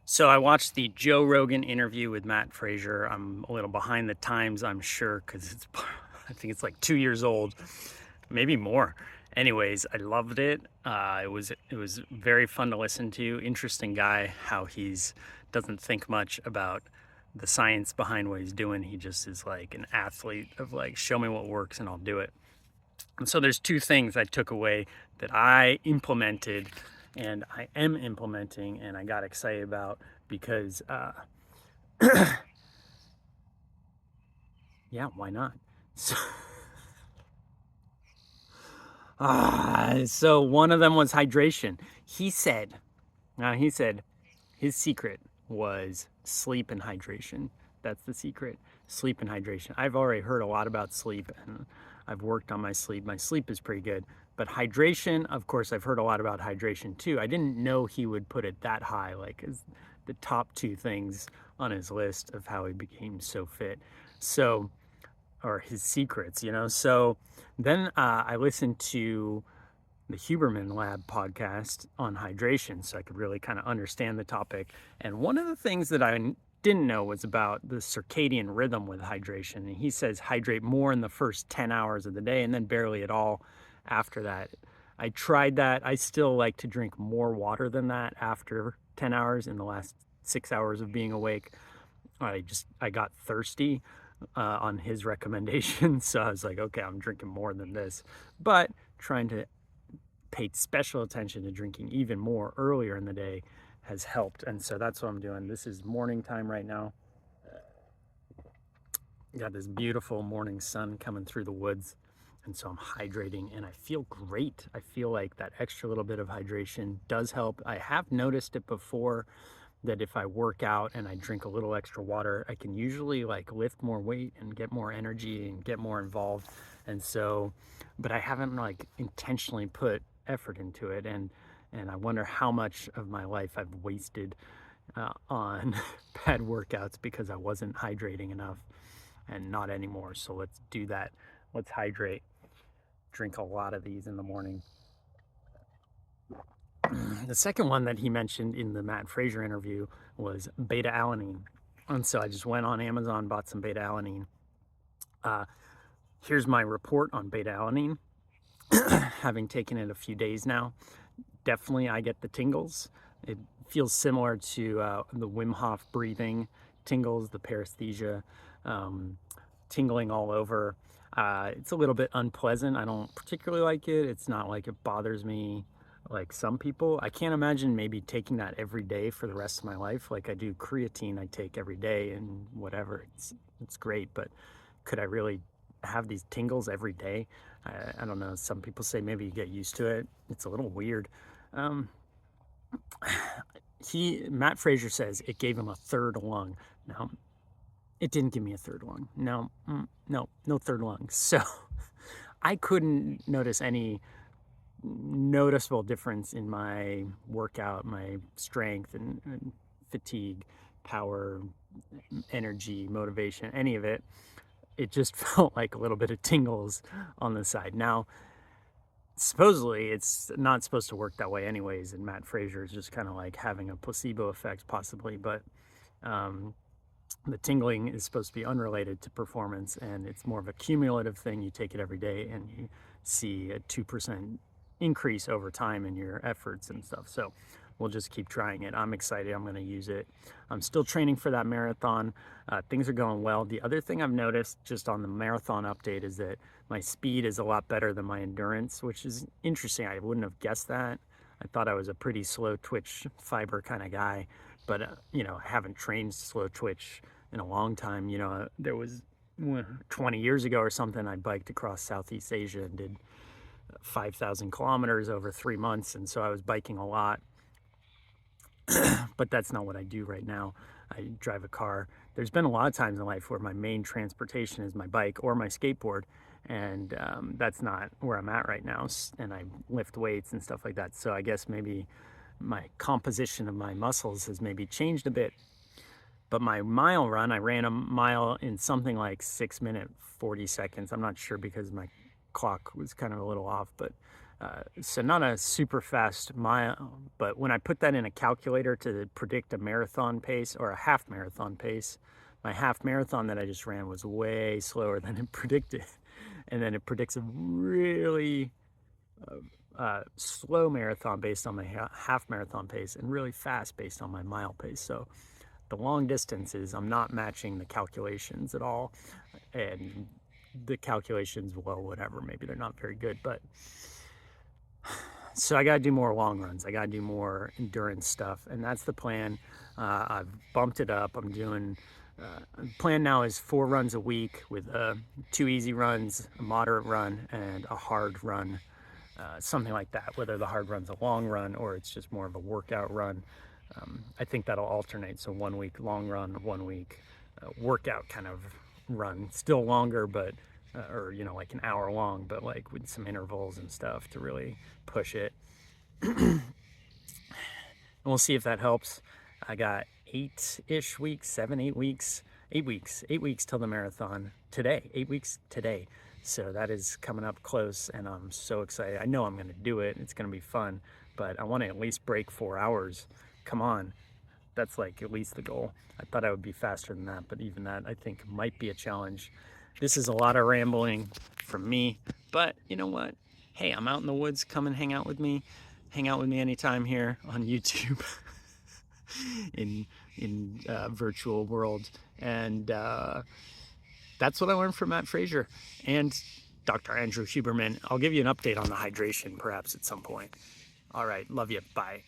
So I watched the Joe Rogan interview with Matt Fraser. I'm a little behind the times, I'm sure, because I think it's like 2 years old, maybe more. Anyways, I loved it. It was very fun to listen to. Interesting guy. How he's doesn't think much about the science behind what he's doing. He just is like an athlete of like, show me what works and I'll do it. And so there's two things I took away that I implemented and I am implementing and I got excited about because, yeah, why not? So, so one of them was hydration. He said his secret was sleep and hydration. That's the secret. Sleep and hydration. I've already heard a lot about sleep and I've worked on my sleep. My sleep is pretty good. But hydration, of course, I've heard a lot about hydration too. I didn't know he would put it that high, like as the top two things on his list of how he became so fit. So, or his secrets, you know? So then I listened to the Huberman Lab podcast on hydration so I could really kind of understand the topic. And one of the things that I didn't know was about the circadian rhythm with hydration. And he says hydrate more in the first 10 hours of the day and then barely at all after that. I tried that. I still like to drink more water than that after 10 hours. In the last 6 hours of being awake, I got thirsty on his recommendation. So I was like, okay, I'm drinking more than this. But trying to pay special attention to drinking even more earlier in the day has helped. And so that's what I'm doing. This is morning time right now. Got this beautiful morning sun coming through the woods. And so I'm hydrating and I feel great. I feel like that extra little bit of hydration does help. I have noticed it before that if I work out and I drink a little extra water, I can usually like lift more weight and get more energy and get more involved. And so, but I haven't like intentionally put effort into it. And I wonder how much of my life I've wasted on bad workouts because I wasn't hydrating enough and not anymore. So let's do that. Let's hydrate. Drink a lot of these in the morning. The second one that he mentioned in the Matt Fraser interview was beta alanine. And so I just went on Amazon, bought some beta alanine. Here's my report on beta alanine. Having taken it a few days now, definitely I get the tingles. It feels similar to the Wim Hof breathing tingles, the paresthesia, tingling all over. It's a little bit unpleasant. I don't particularly like it. It's not like it bothers me like some people. I can't imagine maybe taking that every day for the rest of my life. Like I do creatine, I take every day and whatever. It's great, but could I really have these tingles every day? I don't know. Some people say maybe you get used to it. It's a little weird. Um, Matt Fraser says it gave him a third lung. Now, it didn't give me a third lung. No, no third lung. So I couldn't notice any noticeable difference in my workout, my strength and fatigue, power, energy, motivation, any of it. It just felt like a little bit of tingles on the side. Now, supposedly it's not supposed to work that way anyways, and Matt Fraser is just kind of like having a placebo effect possibly, but the tingling is supposed to be unrelated to performance and it's more of a cumulative thing. You take it every day and you see a 2% increase over time in your efforts and stuff. So we'll just keep trying it. I'm excited. I'm going to use it. I'm still training for that marathon. Things are going well. The other thing I've noticed just on the marathon update is that my speed is a lot better than my endurance, which is interesting. I wouldn't have guessed that. I thought I was a pretty slow twitch fiber kind of guy, but I haven't trained slow twitch in a long time. There was 20 years ago or something, I biked across Southeast Asia and did 5,000 kilometers over 3 months. And so I was biking a lot, but that's not what I do right now. I drive a car. There's been a lot of times in life where my main transportation is my bike or my skateboard. And that's not where I'm at right now. And I lift weights and stuff like that. So I guess maybe my composition of my muscles has maybe changed a bit. But my mile run, I ran a mile in something like 6 minutes, 40 seconds. I'm not sure because my clock was kind of a little off, but So not a super fast mile, but when I put that in a calculator to predict a marathon pace or a half marathon pace, my half marathon that I just ran was way slower than it predicted. And then it predicts a really slow marathon based on my half marathon pace and really fast based on my mile pace. So the long distances, I'm not matching the calculations at all. And the calculations, well, whatever, maybe they're not very good, but so I got to do more long runs. I got to do more endurance stuff, and that's the plan. I've bumped it up. I'm doing, plan now is 4 runs a week with 2 easy runs, a moderate run, and a hard run, something like that, whether the hard run's a long run or it's just more of a workout run. I think that'll alternate, so 1 week long run, 1 week workout kind of run, still longer, but or you know, like an hour long, but like with some intervals and stuff to really push it. And we'll see if that helps. I got 8-ish weeks, 7, 8 weeks, 8 weeks till the marathon today, 8 weeks today. So that is coming up close, and I'm so excited. I know I'm going to do it. It's going to be fun, but I want to at least break 4 hours. Come on. That's like at least the goal. I thought I would be faster than that, but even that I think might be a challenge. This is a lot of rambling from me, but you know what? Hey, I'm out in the woods. Come and hang out with me. Hang out with me anytime here on YouTube in virtual world. And that's what I learned from Matt Fraser and Dr. Andrew Huberman. I'll give you an update on the hydration perhaps at some point. All right. Love you. Bye.